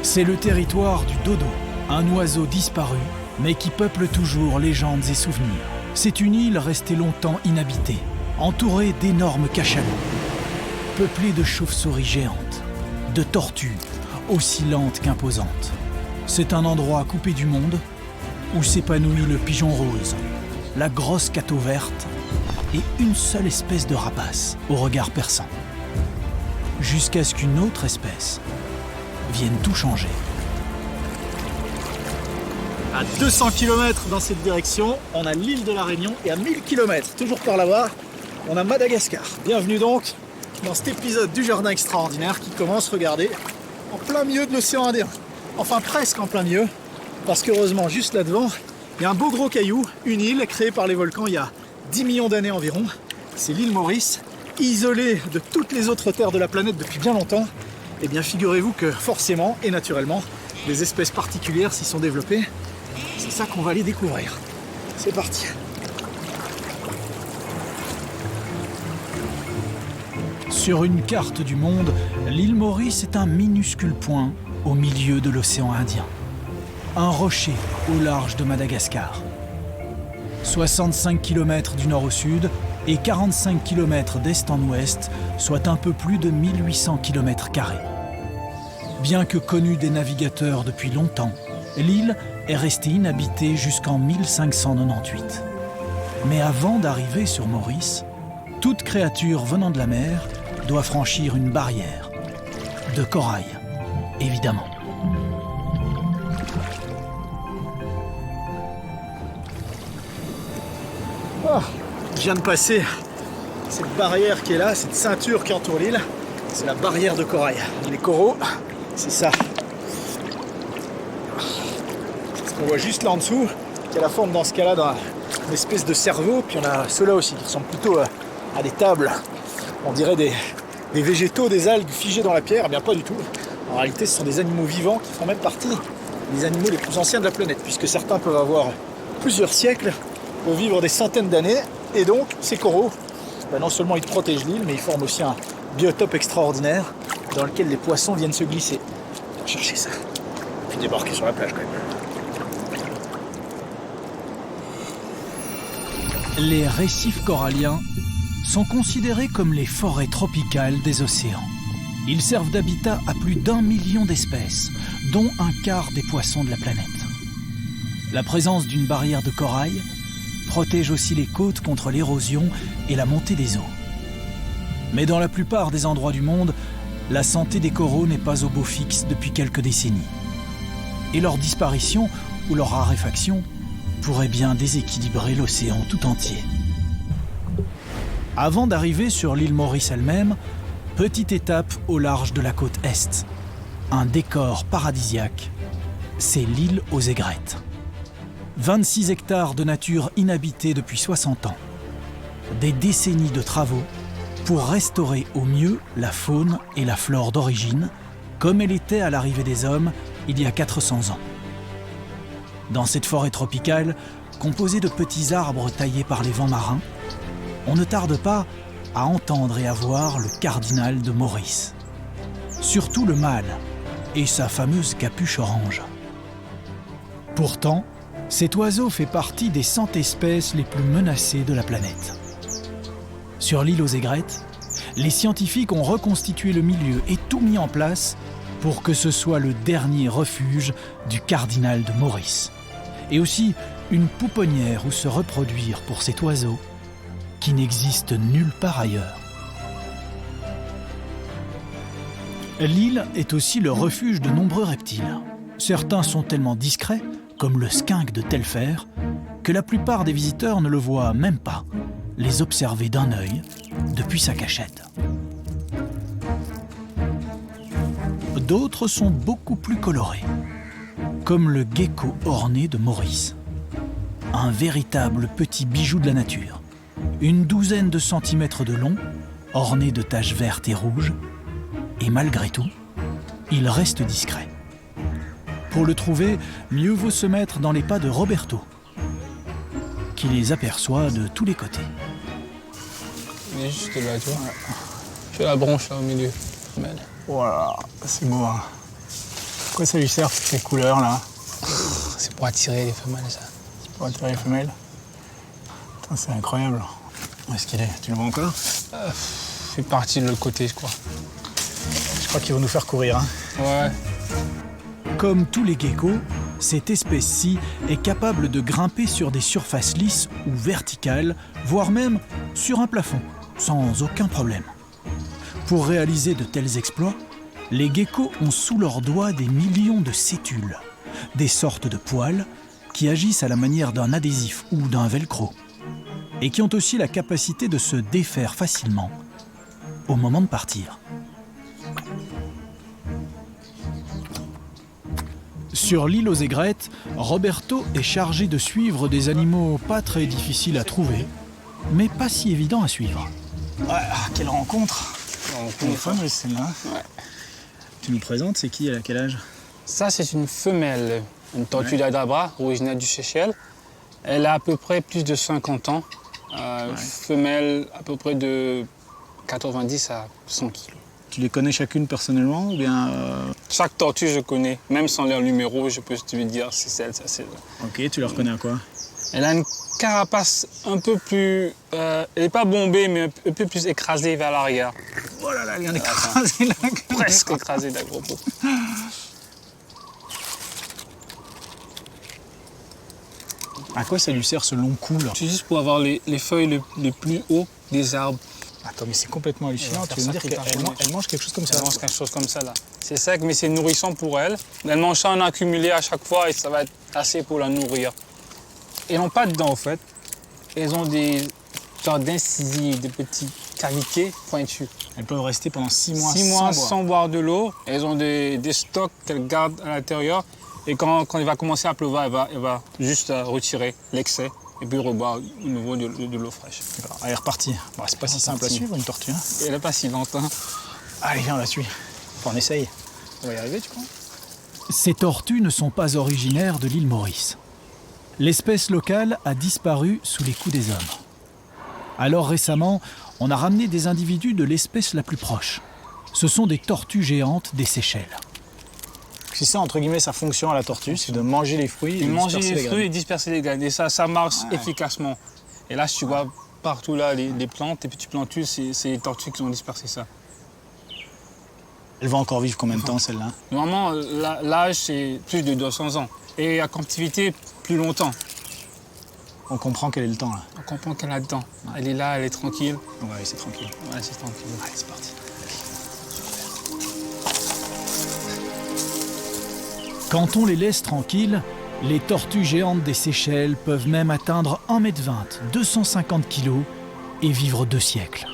C'est le territoire du dodo, un oiseau disparu, mais qui peuple toujours légendes et souvenirs. C'est une île restée longtemps inhabitée, entourée d'énormes cachalots, peuplée de chauves-souris géantes, de tortues, aussi lentes qu'imposantes. C'est un endroit coupé du monde, où s'épanouit le pigeon rose, la grosse cato verte et une seule espèce de rapace au regard perçant. Jusqu'à ce qu'une autre espèce vienne tout changer. À 200 km dans cette direction, on a l'île de la Réunion et à 1000 km, toujours par là-bas, on a Madagascar. Bienvenue donc dans cet épisode du Jardin Extraordinaire qui commence, regardez, en plein milieu de l'océan Indien. Enfin presque en plein milieu, parce qu'heureusement juste là devant, il y a un beau gros caillou, une île créée par les volcans il y a 10 millions d'années environ. C'est l'île Maurice, isolée de toutes les autres terres de la planète depuis bien longtemps. Et bien figurez-vous que forcément et naturellement, des espèces particulières s'y sont développées. C'est ça qu'on va aller découvrir. C'est parti. Sur une carte du monde, l'île Maurice est un minuscule point au milieu de l'océan Indien. Un rocher au large de Madagascar. 65 km du nord au sud et 45 km d'est en ouest, soit un peu plus de 1800 km². Bien que connue des navigateurs depuis longtemps, l'île est restée inhabitée jusqu'en 1598. Mais avant d'arriver sur Maurice, toute créature venant de la mer doit franchir une barrière. De corail, évidemment. Oh, je viens de passer cette barrière qui est là, cette ceinture qui entoure l'île. C'est la barrière de corail. Les coraux, c'est ça. Ce qu'on voit juste là en dessous, qui a la forme dans ce cas-là d'une espèce de cerveau. Puis on a ceux-là aussi qui ressemblent plutôt à des tables. On dirait des végétaux, des algues figées dans la pierre. Eh bien pas du tout. En réalité, ce sont des animaux vivants qui font même partie des animaux les plus anciens de la planète, puisque certains peuvent avoir plusieurs siècles, peuvent vivre des centaines d'années. Et donc, ces coraux, non seulement ils protègent l'île, mais ils forment aussi un biotope extraordinaire dans lequel les poissons viennent se glisser. On va chercher ça. Puis débarquer sur la plage quand même. Les récifs coralliens sont considérés comme les forêts tropicales des océans. Ils servent d'habitat à plus d'1 million d'espèces, dont un quart des poissons de la planète. La présence d'une barrière de corail protège aussi les côtes contre l'érosion et la montée des eaux. Mais dans la plupart des endroits du monde, la santé des coraux n'est pas au beau fixe depuis quelques décennies. Et leur disparition ou leur raréfaction pourrait bien déséquilibrer l'océan tout entier. Avant d'arriver sur l'île Maurice elle-même, petite étape au large de la côte Est. Un décor paradisiaque, c'est l'île aux aigrettes. 26 hectares de nature inhabitée depuis 60 ans. Des décennies de travaux pour restaurer au mieux la faune et la flore d'origine, comme elle était à l'arrivée des hommes il y a 400 ans. Dans cette forêt tropicale, composée de petits arbres taillés par les vents marins, on ne tarde pas à entendre et à voir le cardinal de Maurice. Surtout le mâle et sa fameuse capuche orange. Pourtant, cet oiseau fait partie des 100 espèces les plus menacées de la planète. Sur l'île aux aigrettes, les scientifiques ont reconstitué le milieu et tout mis en place pour que ce soit le dernier refuge du cardinal de Maurice. Et aussi une pouponnière où se reproduire pour cet oiseau qui n'existe nulle part ailleurs. L'île est aussi le refuge de nombreux reptiles. Certains sont tellement discrets, comme le skink de Telfer, que la plupart des visiteurs ne le voient même pas, les observer d'un œil depuis sa cachette. D'autres sont beaucoup plus colorés, comme le gecko orné de Maurice. Un véritable petit bijou de la nature, une douzaine de centimètres de long, orné de taches vertes et rouges, et malgré tout, il reste discret. Pour le trouver, mieux vaut se mettre dans les pas de Roberto, qui les aperçoit de tous les côtés. Il est juste là, tu vois. Tu as la branche là au milieu. Voilà, c'est beau. Hein. Pourquoi ça lui sert toutes ces couleurs là? C'est pour attirer les femelles, ça. Pour attirer les femelles? Putain, c'est incroyable. Où est-ce qu'il est? Tu le vois encore? C'est parti de l'autre côté, je crois. Je crois qu'ils vont nous faire courir. Hein. Ouais. Comme tous les geckos, cette espèce-ci est capable de grimper sur des surfaces lisses ou verticales, voire même sur un plafond, sans aucun problème. Pour réaliser de tels exploits, les geckos ont sous leurs doigts des millions de sétules, des sortes de poils qui agissent à la manière d'un adhésif ou d'un velcro, et qui ont aussi la capacité de se défaire facilement au moment de partir. Sur l'île aux aigrettes, Roberto est chargé de suivre des animaux pas très difficiles à trouver, mais pas si évidents à suivre. Ouais, quelle rencontre! Elle est fameuse celle-là. Ouais. Tu nous présentes, c'est qui? Elle a quel âge? Ça, c'est une femelle, une tortue d'Adabra, originaire du Seychelles. Elle a à peu près plus de 50 ans. Femelle à peu près de 90 à 100 kilos. Tu les connais chacune personnellement ou bien Chaque tortue, je connais. Même sans leur numéro, je peux te dire c'est celle, ça, c'est elle. Ok, tu la reconnais à quoi? Elle a une carapace un peu plus... elle n'est pas bombée, mais un peu plus écrasée vers l'arrière. Oh là là, elle vient d'écraser là. Presque écrasée d'un gros pot. À quoi ça lui sert ce long cou là? C'est juste pour avoir les feuilles les plus hauts des arbres. Attends, mais c'est complètement hallucinant. Elle va Tu veux me faire dire ça qu'elle toute la elle mange quelque chose comme ça? Elle mange quelque chose comme ça là. C'est sec, mais c'est nourrissant pour elle. Elle mange ça en accumulé à chaque fois et ça va être assez pour la nourrir. Elles n'ont pas de dents, en fait. Elles ont des genres d'incisives, des petites cavités pointues. Elles peuvent rester pendant 6 mois, 6 mois sans sans boire de l'eau. Elles ont des stocks qu'elles gardent à l'intérieur. Et quand il va commencer à pleuvoir, elle va juste retirer l'excès et puis reboire de nouveau de l'eau fraîche. boire. Elle est repartie. Bon, c'est pas si simple à suivre une tortue. Hein. Et elle n'est pas si lente. Hein. Allez, viens, on la suit. Enfin, on essaye. On va y arriver, tu crois? Ces tortues ne sont pas originaires de l'île Maurice. L'espèce locale a disparu sous les coups des hommes. Alors récemment, on a ramené des individus de l'espèce la plus proche. Ce sont des tortues géantes des Seychelles. C'est ça, entre guillemets, sa fonction à la tortue, c'est de manger les fruits et de Manger disperser les les fruits graines. et disperser les graines. Et ça marche efficacement. Et là, tu vois partout là, les plantes, et petits plantules, c'est les tortues qui ont dispersé ça. Elle va encore vivre combien de temps, celle-là? Normalement, l'âge, c'est plus de 200 ans. Et la captivité, plus longtemps. On comprend quel est le temps, là. On comprend qu'elle a le temps. Elle est là, elle est tranquille. Ouais, c'est tranquille. Ouais, c'est tranquille. Allez, c'est parti. Quand on les laisse tranquilles, les tortues géantes des Seychelles peuvent même atteindre 1,20 m, 250 kg et vivre 2 siècles.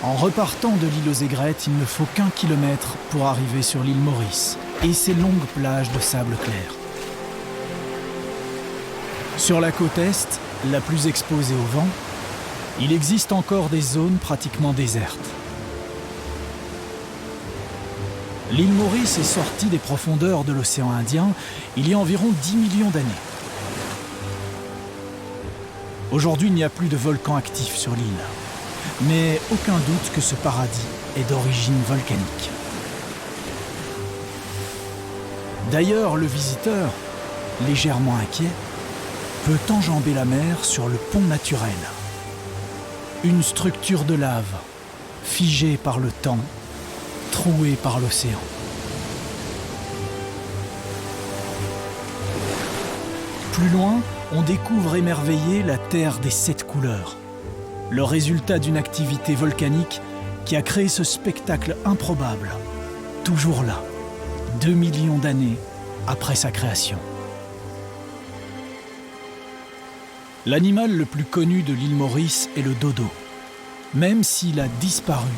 En repartant de l'île aux aigrettes, il ne faut qu'1 kilomètre pour arriver sur l'île Maurice et ses longues plages de sable clair. Sur la côte est, la plus exposée au vent, il existe encore des zones pratiquement désertes. L'île Maurice est sortie des profondeurs de l'océan Indien il y a environ 10 millions d'années. Aujourd'hui, il n'y a plus de volcan actif sur l'île. Mais aucun doute que ce paradis est d'origine volcanique. D'ailleurs, le visiteur, légèrement inquiet, peut enjamber la mer sur le pont naturel. Une structure de lave, figée par le temps, trouée par l'océan. Plus loin, on découvre émerveillé la terre des 7 couleurs. Le résultat d'une activité volcanique qui a créé ce spectacle improbable, toujours là, 2 millions d'années après sa création. L'animal le plus connu de l'île Maurice est le dodo, même s'il a disparu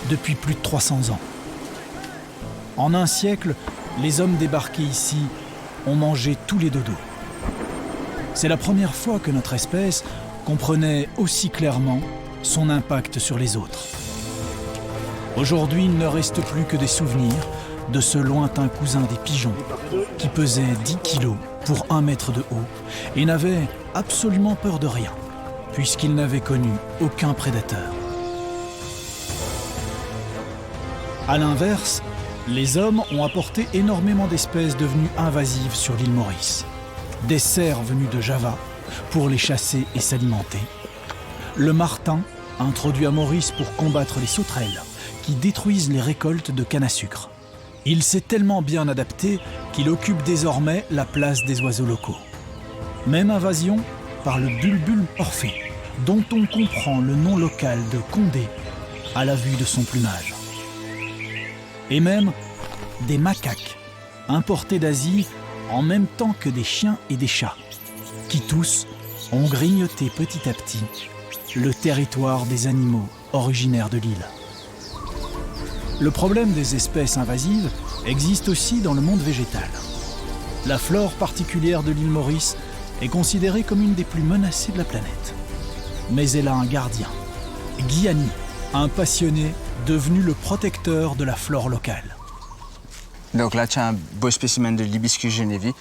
depuis plus de 300 ans. En un siècle, les hommes débarqués ici ont mangé tous les dodos. C'est la première fois que notre espèce comprenait aussi clairement son impact sur les autres. Aujourd'hui, il ne reste plus que des souvenirs de ce lointain cousin des pigeons qui pesait 10 kilos pour 1 mètre de haut et n'avait absolument peur de rien, puisqu'il n'avait connu aucun prédateur. À l'inverse, les hommes ont apporté énormément d'espèces devenues invasives sur l'île Maurice. Des cerfs venus de Java pour les chasser et s'alimenter. Le martin, introduit à Maurice pour combattre les sauterelles, qui détruisent les récoltes de canne à sucre. Il s'est tellement bien adapté qu'il occupe désormais la place des oiseaux locaux. Même invasion par le bulbule orphée, dont on comprend le nom local de Condé à la vue de son plumage. Et même des macaques, importés d'Asie en même temps que des chiens et des chats, qui tous ont grignoté petit à petit le territoire des animaux originaires de l'île. Le problème des espèces invasives existe aussi dans le monde végétal. La flore particulière de l'île Maurice est considérée comme une des plus menacées de la planète. Mais elle a un gardien, Guiani, un passionné devenu le protecteur de la flore locale. Donc là, tu as un beau spécimen de l'hibiscus genevi,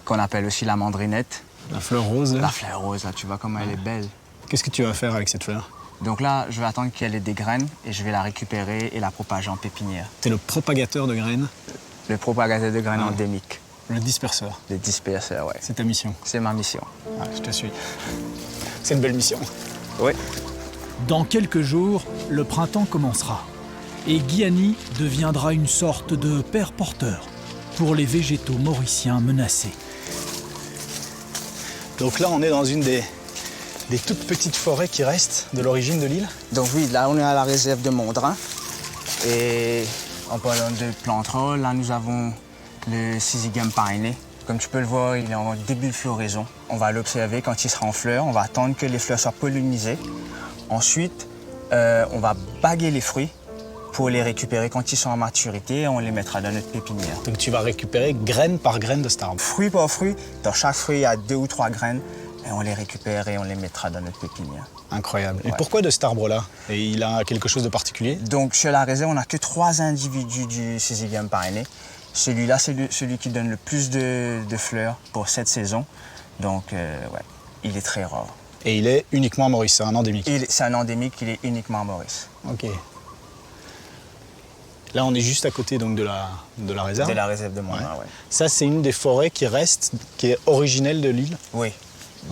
qu'on appelle aussi la mandrinette. La fleur rose, là. La fleur rose, là, tu vois comment elle est belle. Qu'est-ce que tu vas faire avec cette fleur? Donc là, je vais attendre qu'elle ait des graines et je vais la récupérer et la propager en pépinière. T'es le propagateur de graines, Le propagateur de graines endémiques. le disperseur. Le disperseur, ouais. C'est ta mission. C'est ma mission. Ah, je te suis. C'est une belle mission. Oui. Dans quelques jours, le printemps commencera. Et Guiani deviendra une sorte de père porteur pour les végétaux mauriciens menacés. Donc là, on est dans une des toutes petites forêts qui restent de l'origine de l'île. Donc oui, là, on est à la réserve de Mondrin. Et en parlant de plantes rares, là, nous avons le Syzygium parrainé. Comme tu peux le voir, il est en début de floraison. On va l'observer quand il sera en fleurs. On va attendre que les fleurs soient pollinisées. Ensuite, on va baguer les fruits pour les récupérer quand ils sont en maturité et on les mettra dans notre pépinière. Donc tu vas récupérer graine par graine de cet arbre. Fruit par fruit, dans chaque fruit, il y a 2 ou 3 graines et on les récupère et on les mettra dans notre pépinière. Incroyable. Et Ouais. pourquoi de cet arbre-là? Et il a quelque chose de particulier? Donc sur la réserve, on n'a que 3 individus du Syzygium parrainé. Celui-là, c'est celui qui donne le plus de fleurs pour cette saison. Donc ouais, il est très rare. Et il est uniquement à Maurice, c'est un endémique. C'est un endémique, il est uniquement à Maurice. Ok. Là, on est juste à côté donc, de la réserve. De la réserve de Mondrin, ouais. Ça, c'est une des forêts qui reste, qui est originelle de l'île. Oui.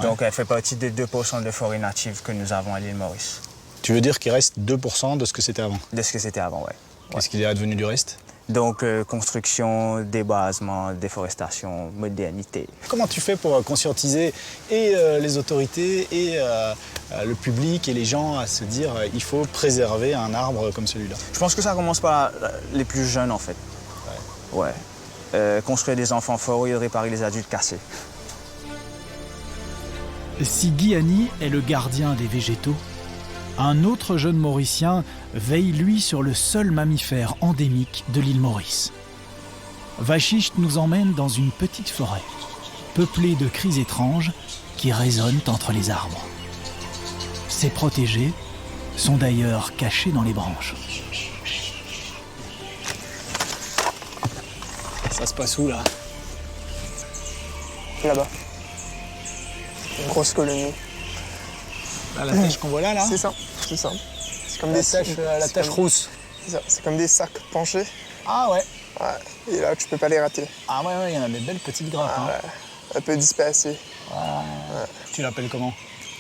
Donc elle fait partie des 2% de forêt native que nous avons à l'île Maurice. Tu veux dire qu'il reste 2% de ce que c'était avant? De ce que c'était avant, ouais. Qu'est-ce qu'il est advenu du reste? Donc construction, débasement, déforestation, modernité. Comment tu fais pour conscientiser et les autorités et le public et les gens à se dire il faut préserver un arbre comme celui-là? Je pense que ça commence par les plus jeunes en fait. Ouais. Construire des enfants forts et réparer les adultes cassés. Si Guiani est le gardien des végétaux, un autre jeune Mauricien veille lui sur le seul mammifère endémique de l'île Maurice. Vachicht nous emmène dans une petite forêt, peuplée de cris étranges qui résonnent entre les arbres. Ces protégés sont d'ailleurs cachés dans les branches. Ça se passe où là? Là-bas. Une grosse colonie. Là, la tâche qu'on voit là? C'est ça, c'est ça. C'est comme La des tâche, la c'est tâche comme- rousse. C'est ça, c'est comme des sacs penchés. Ah ouais. Ouais. Et là, tu peux pas les rater. Ah ouais, il y en a des belles petites grappes. hein. Un peu dispersé. Tu l'appelles comment?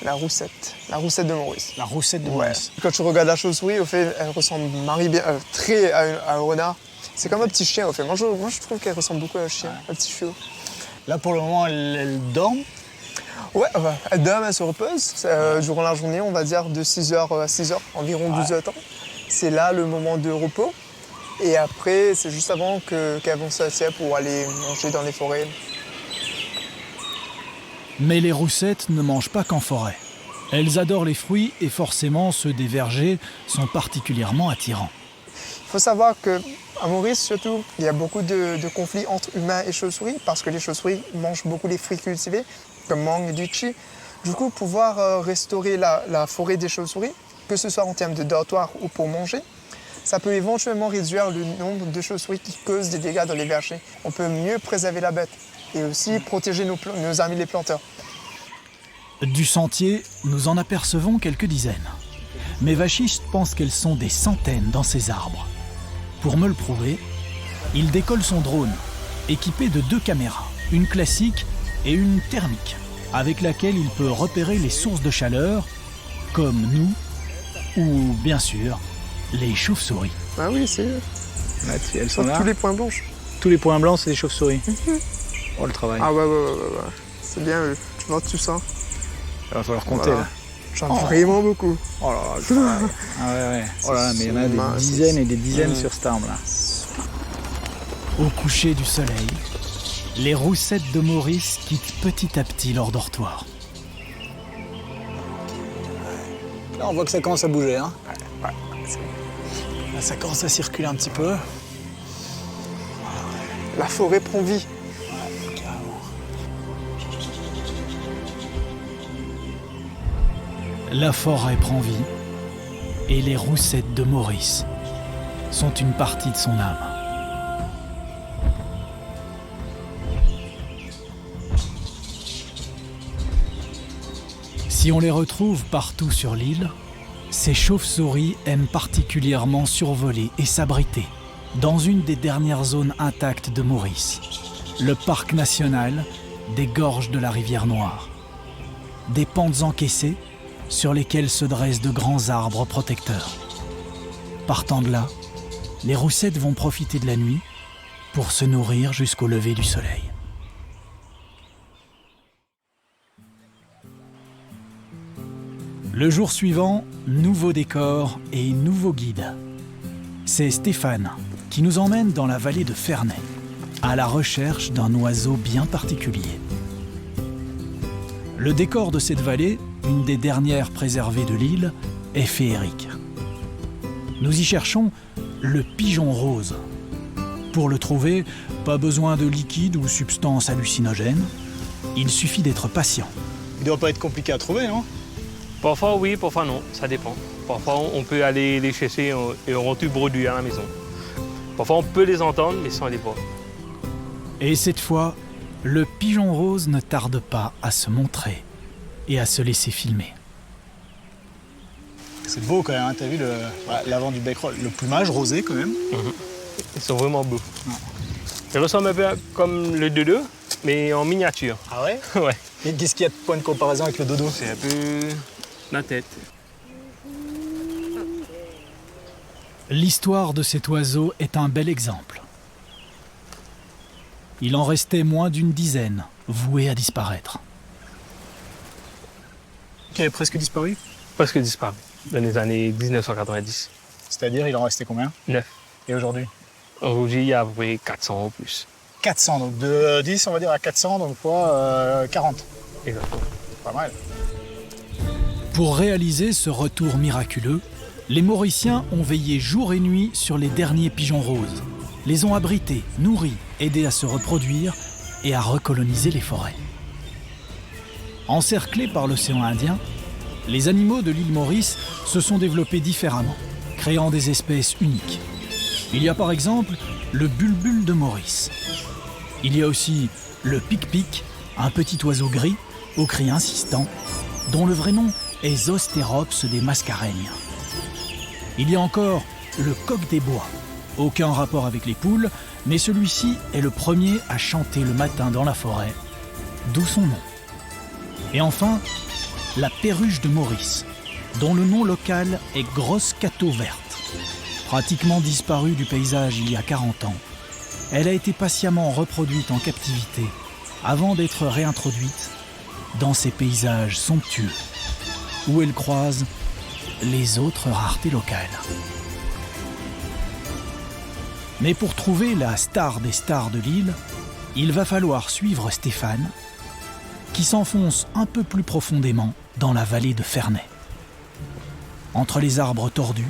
La roussette de Maurice. La roussette de Ouais. Maurice. Quand tu regardes la chauve-souris, au fait, elle ressemble bien, très à un renard. C'est comme un petit chien, au fait. Moi, je trouve qu'elle ressemble beaucoup à un chien, un petit chiot. Là, pour le moment, elle dort. Ouais, elle dort, elle se repose. Durant la journée, on va dire de 6h à 6h, environ 12 heures de temps. C'est là le moment de repos. Et après, c'est juste avant qu'elles vont s'asseoir pour aller manger dans les forêts. Mais les roussettes ne mangent pas qu'en forêt. Elles adorent les fruits et forcément ceux des vergers sont particulièrement attirants. Il faut savoir qu'à Maurice, surtout, il y a beaucoup de conflits entre humains et chauves-souris parce que les chauves-souris mangent beaucoup les fruits cultivés, comme mangue et litchi. Du coup, pouvoir restaurer la forêt des chauves-souris, que ce soit en termes de dortoir ou pour manger, ça peut éventuellement réduire le nombre de chauves-souris qui causent des dégâts dans les vergers. On peut mieux préserver la bête et aussi protéger nos amis les planteurs. Du sentier, nous en apercevons quelques dizaines. Mais Vachicht pense qu'elles sont des centaines dans ces arbres. Pour me le prouver, il décolle son drone, équipé de 2 caméras, une classique et une thermique, avec laquelle il peut repérer les sources de chaleur, comme nous, ou bien sûr, les chauves-souris. Ah oui, c'est eux. Elles Sur tous les points blanches. Tous les points blancs, c'est des chauves-souris. Oh, le travail. Ah ouais. C'est bien eux. Tu vois tout ça. Il va falloir compter, Voilà. là. J'en ai vraiment beaucoup. Oh là là, le travail. Ah ouais. Oh là là, mais il y en a des dizaines et des dizaines sur cette arme-là. Au coucher du soleil, les roussettes de Maurice quittent petit à petit leur dortoir. Là, on voit que ça commence à bouger. Hein. Là, ça commence à circuler un petit peu. La forêt prend vie. La forêt prend vie et les roussettes de Maurice sont une partie de son âme. Si on les retrouve partout sur l'île, ces chauves-souris aiment particulièrement survoler et s'abriter dans une des dernières zones intactes de Maurice, le parc national des gorges de la rivière Noire. Des pentes encaissées sur lesquelles se dressent de grands arbres protecteurs. Partant de là, les roussettes vont profiter de la nuit pour se nourrir jusqu'au lever du soleil. Le jour suivant, nouveau décor et nouveau guide. C'est Stéphane qui nous emmène dans la vallée de Ferney, à la recherche d'un oiseau bien particulier. Le décor de cette vallée, une des dernières préservées de l'île, est féerique. Nous y cherchons le pigeon rose. Pour le trouver, pas besoin de liquide ou substance hallucinogène. Il suffit d'être patient. Il doit pas être compliqué à trouver, non? Parfois oui, parfois non, ça dépend. Parfois on peut aller les chercher et on retrouve produit à la maison. Parfois on peut les entendre, mais sans les voir. Et cette fois, le pigeon rose ne tarde pas à se montrer et à se laisser filmer. C'est beau quand même, hein. T'as vu l'avant du bec, le plumage rosé quand même. Ils sont vraiment beaux. Ils ressemblent un peu comme le dodo, mais en miniature. Ah ouais? Ouais. Et qu'est-ce qu'il y a de point de comparaison avec le dodo? C'est un peu la tête. L'histoire de cet oiseau est un bel exemple. Il en restait moins d'une dizaine, voués à disparaître. Qui avait presque disparu? Presque disparu dans les années 1990. C'est-à-dire, il en restait combien? 9. Et aujourd'hui? Aujourd'hui, il y a à peu près 400 ou plus. 400, donc de 10 on va dire à 400, donc fois 40. Exactement. Pas mal. Pour réaliser ce retour miraculeux, les Mauriciens ont veillé jour et nuit sur les derniers pigeons roses, les ont abrités, nourris, aidés à se reproduire et à recoloniser les forêts. Encerclés par l'océan Indien, les animaux de l'île Maurice se sont développés différemment, créant des espèces uniques. Il y a par exemple le bulbul de Maurice. Il y a aussi le pic-pic, un petit oiseau gris, au cri insistant, dont le vrai nom est Zostérops des mascareignes. Il y a encore le coq des bois, aucun rapport avec les poules, mais celui-ci est le premier à chanter le matin dans la forêt, d'où son nom. Et enfin, la perruche de Maurice, dont le nom local est grosse cateau verte. Pratiquement disparue du paysage il y a 40 ans, elle a été patiemment reproduite en captivité avant d'être réintroduite dans ces paysages somptueux où elle croise les autres raretés locales. Mais pour trouver la star des stars de l'île, il va falloir suivre Stéphane, qui s'enfonce un peu plus profondément dans la vallée de Ferney. Entre les arbres tordus,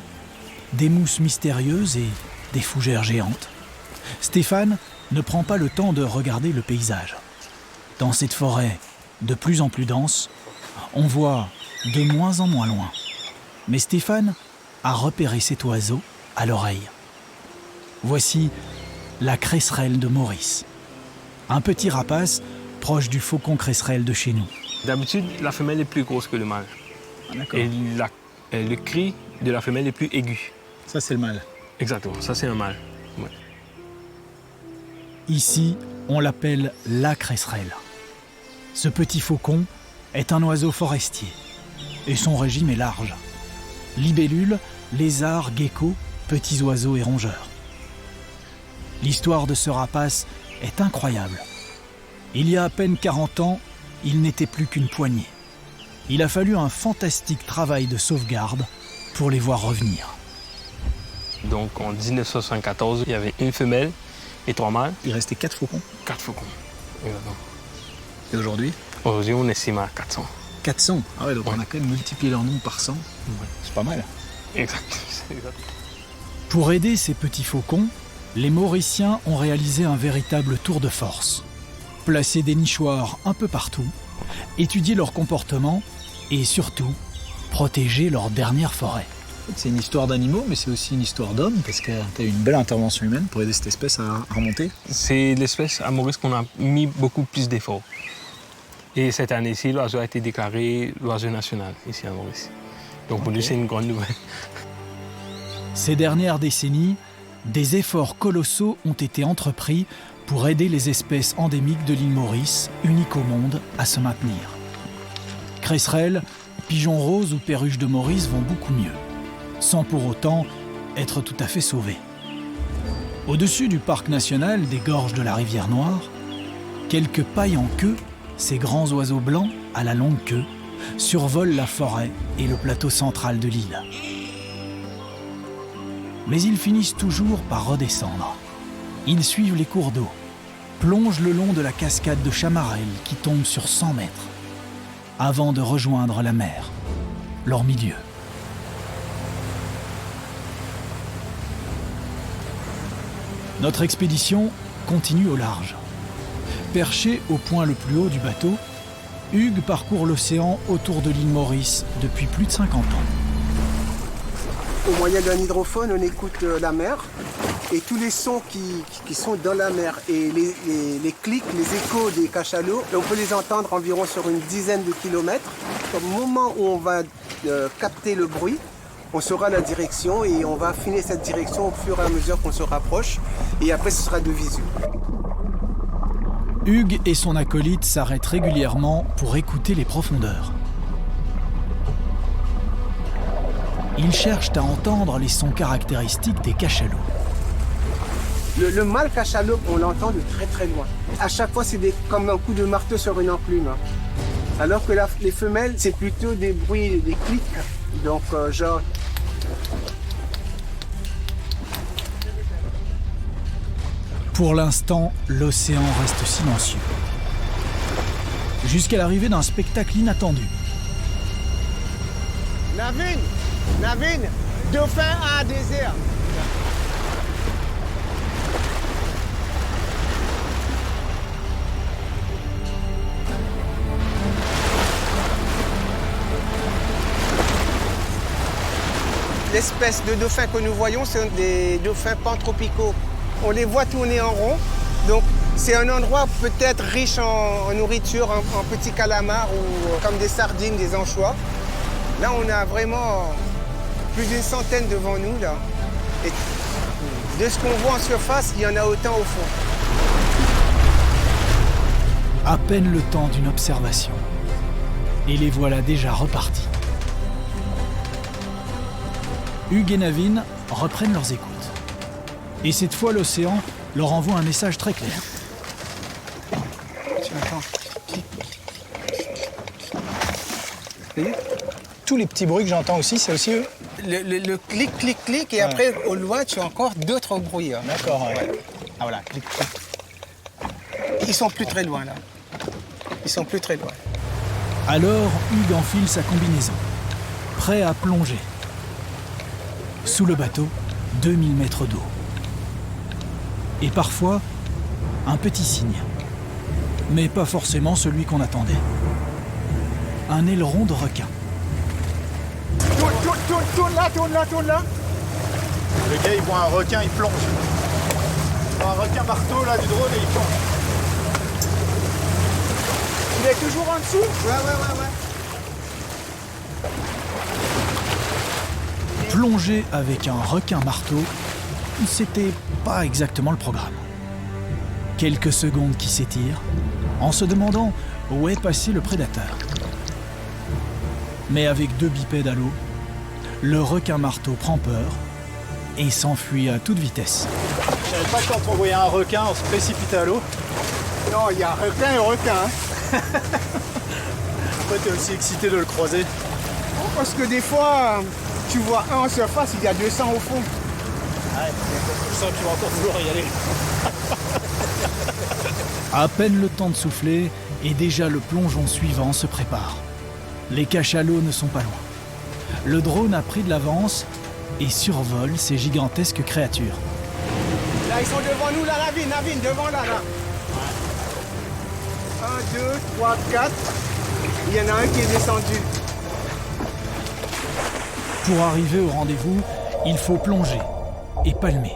des mousses mystérieuses et des fougères géantes, Stéphane ne prend pas le temps de regarder le paysage. Dans cette forêt de plus en plus dense, on voit de moins en moins loin. Mais Stéphane a repéré cet oiseau à l'oreille. Voici la cresserelle de Maurice. Un petit rapace proche du faucon cresserelle de chez nous. D'habitude, la femelle est plus grosse que le mâle. Ah, d'accord. Et le cri de la femelle est plus aigu. Ça, c'est le mâle. Exactement, ça c'est un mâle. Ouais. Ici, on l'appelle la cresserelle. Ce petit faucon est un oiseau forestier et son régime est large. Libellules, lézards, geckos, petits oiseaux et rongeurs. L'histoire de ce rapace est incroyable. Il y a à peine 40 ans, il n'était plus qu'une poignée. Il a fallu un fantastique travail de sauvegarde pour les voir revenir. Donc en 1974, il y avait une femelle et 3 mâles. Il restait 4 faucons. 4 faucons. Exactement. Et aujourd'hui? Aujourd'hui, on estime à 400. 400. Ah ouais, donc on a quand même multiplié leur nombre par 100. Ouais. C'est pas mal. Exact. Pour aider ces petits faucons, les Mauriciens ont réalisé un véritable tour de force. Placer des nichoirs un peu partout, étudier leur comportement et surtout, protéger leur dernière forêt. C'est une histoire d'animaux, mais c'est aussi une histoire d'hommes, parce que tu as eu une belle intervention humaine pour aider cette espèce à remonter. C'est l'espèce à Maurice qu'on a mis beaucoup plus d'efforts. Et cette année-ci, l'oiseau a été déclaré l'oiseau national ici à Maurice. Donc pour nous, c'est une grande nouvelle. Ces dernières décennies, des efforts colossaux ont été entrepris pour aider les espèces endémiques de l'île Maurice, uniques au monde, à se maintenir. Cresserelles, pigeons roses ou perruches de Maurice vont beaucoup mieux, sans pour autant être tout à fait sauvés. Au-dessus du parc national des gorges de la rivière Noire, quelques pailles en queue, ces grands oiseaux blancs à la longue queue, survolent la forêt et le plateau central de l'île. Mais ils finissent toujours par redescendre. Ils suivent les cours d'eau, plongent le long de la cascade de Chamarel qui tombe sur 100 mètres, avant de rejoindre la mer, leur milieu. Notre expédition continue au large. Perché au point le plus haut du bateau, Hugues parcourt l'océan autour de l'île Maurice depuis plus de 50 ans. Au moyen d'un hydrophone, on écoute la mer et tous les sons qui sont dans la mer et les clics, les échos des cachalots, on peut les entendre environ sur une dizaine de kilomètres. Au moment où on va capter le bruit, on saura la direction et on va affiner cette direction au fur et à mesure qu'on se rapproche et après ce sera de visu. Hugues et son acolyte s'arrêtent régulièrement pour écouter les profondeurs. Ils cherchent à entendre les sons caractéristiques des cachalots. Le mâle cachalot, on l'entend de très très loin. À chaque fois, c'est comme un coup de marteau sur une enclume. Alors que les femelles, c'est plutôt des bruits, des clics. Donc, genre... Pour l'instant, l'océan reste silencieux. Jusqu'à l'arrivée d'un spectacle inattendu. Navine, dauphin à désert. L'espèce de dauphin que nous voyons, c'est des dauphins pantropicaux. On les voit tourner en rond, donc c'est un endroit peut-être riche en nourriture, en petits calamars ou comme des sardines, des anchois. Là, on a vraiment plus d'une centaine devant nous, là. Et de ce qu'on voit en surface, il y en a autant au fond. À peine le temps d'une observation. Et les voilà déjà repartis. Hugues et Navine reprennent leurs écoutes. Et cette fois, l'océan leur envoie un message très clair. Tous les petits bruits que j'entends aussi, c'est aussi eux? Le clic, clic, clic, et après, au loin, tu as encore d'autres bruits. Hein. D'accord, ouais. Ah voilà, clic, clic. Ils sont plus très loin, là. Ils sont plus très loin. Alors, Hugues enfile sa combinaison, prêt à plonger. Sous le bateau, 2000 mètres d'eau. Et parfois, un petit signe. Mais pas forcément celui qu'on attendait. Un aileron de requin. Tourne là. Le gars, il voit un requin, il plonge. Il voit un requin marteau, là, du drone, et il plonge. Il est toujours en dessous? Ouais. Plonger avec un requin marteau, c'était pas exactement le programme. Quelques secondes qui s'étirent, en se demandant où est passé le prédateur. Mais avec 2 bipèdes à l'eau, le requin-marteau prend peur et s'enfuit à toute vitesse. Je savais pas que quand on voyait un requin, on se précipitait à l'eau. Non, il y a requin et requin. Hein. Pourquoi t'es aussi excité de le croiser? Parce que des fois, tu vois un en surface, il y a 200 au fond. Ouais, je sens qu'il va encore vouloir y aller. À peine le temps de souffler, et déjà le plongeon suivant se prépare. Les cachalots ne sont pas loin. Le drone a pris de l'avance et survole ces gigantesques créatures. Là, ils sont devant nous, là, Navine, devant là. 1, 2, 3, 4. Il y en a un qui est descendu. Pour arriver au rendez-vous, il faut plonger et palmer.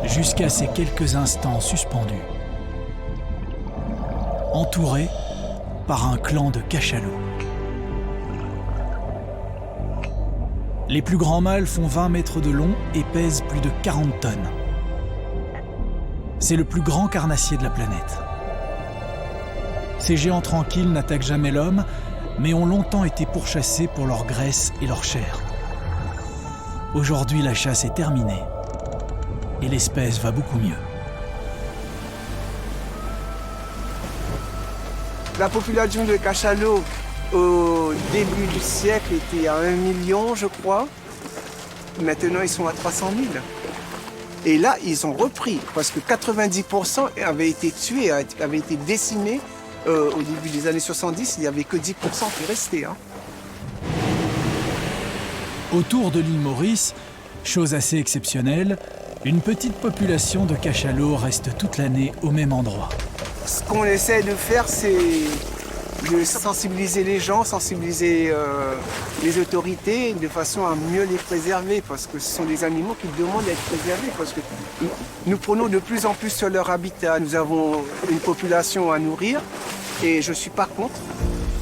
Jusqu'à ces quelques instants suspendus. Entouré par un clan de cachalots. Les plus grands mâles font 20 mètres de long et pèsent plus de 40 tonnes. C'est le plus grand carnassier de la planète. Ces géants tranquilles n'attaquent jamais l'homme, mais ont longtemps été pourchassés pour leur graisse et leur chair. Aujourd'hui, la chasse est terminée et l'espèce va beaucoup mieux. La population de cachalots au début du siècle était à 1 million, je crois. Maintenant, ils sont à 300 000. Et là, ils ont repris, parce que 90% avaient été tués, avaient été décimés. Au début des années 70, il n'y avait que 10% qui restaient. Hein. Autour de l'île Maurice, chose assez exceptionnelle, une petite population de cachalots reste toute l'année au même endroit. Ce qu'on essaie de faire, c'est de sensibiliser les gens, sensibiliser les autorités de façon à mieux les préserver, parce que ce sont des animaux qui demandent d'être préservés, parce que nous prenons de plus en plus sur leur habitat. Nous avons une population à nourrir et je ne suis pas contre.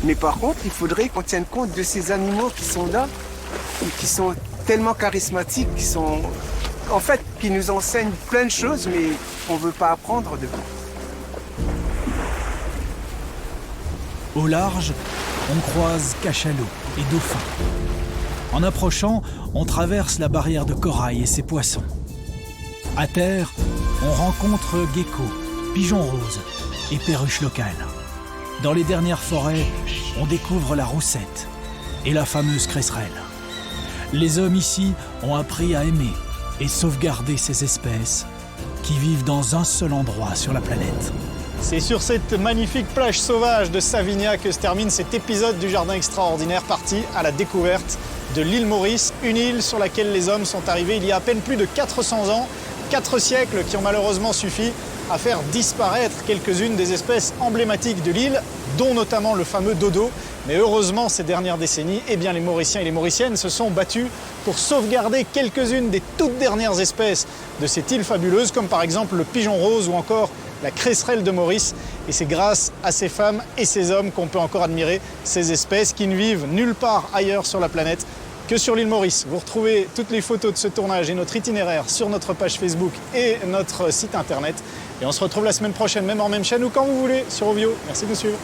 Mais par contre, il faudrait qu'on tienne compte de ces animaux qui sont là, et qui sont tellement charismatiques, qui nous enseignent plein de choses, mais on ne veut pas apprendre de vous. Au large, on croise cachalots et dauphins. En approchant, on traverse la barrière de corail et ses poissons. À terre, on rencontre geckos, pigeons roses et perruches locales. Dans les dernières forêts, on découvre la roussette et la fameuse cresserelle. Les hommes ici ont appris à aimer et sauvegarder ces espèces qui vivent dans un seul endroit sur la planète. C'est sur cette magnifique plage sauvage de Savignac que se termine cet épisode du Jardin Extraordinaire, parti à la découverte de l'île Maurice, une île sur laquelle les hommes sont arrivés il y a à peine plus de 400 ans, 4 siècles qui ont malheureusement suffi à faire disparaître quelques-unes des espèces emblématiques de l'île, dont notamment le fameux dodo. Mais heureusement, ces dernières décennies, les Mauriciens et les Mauriciennes se sont battus pour sauvegarder quelques-unes des toutes dernières espèces de cette île fabuleuse, comme par exemple le pigeon rose ou encore la cresserelle de Maurice. Et c'est grâce à ces femmes et ces hommes qu'on peut encore admirer ces espèces qui ne vivent nulle part ailleurs sur la planète que sur l'île Maurice. Vous retrouvez toutes les photos de ce tournage et notre itinéraire sur notre page Facebook et notre site internet. Et on se retrouve la semaine prochaine, même heure, même chaîne ou quand vous voulez sur Ovio. Merci de nous suivre.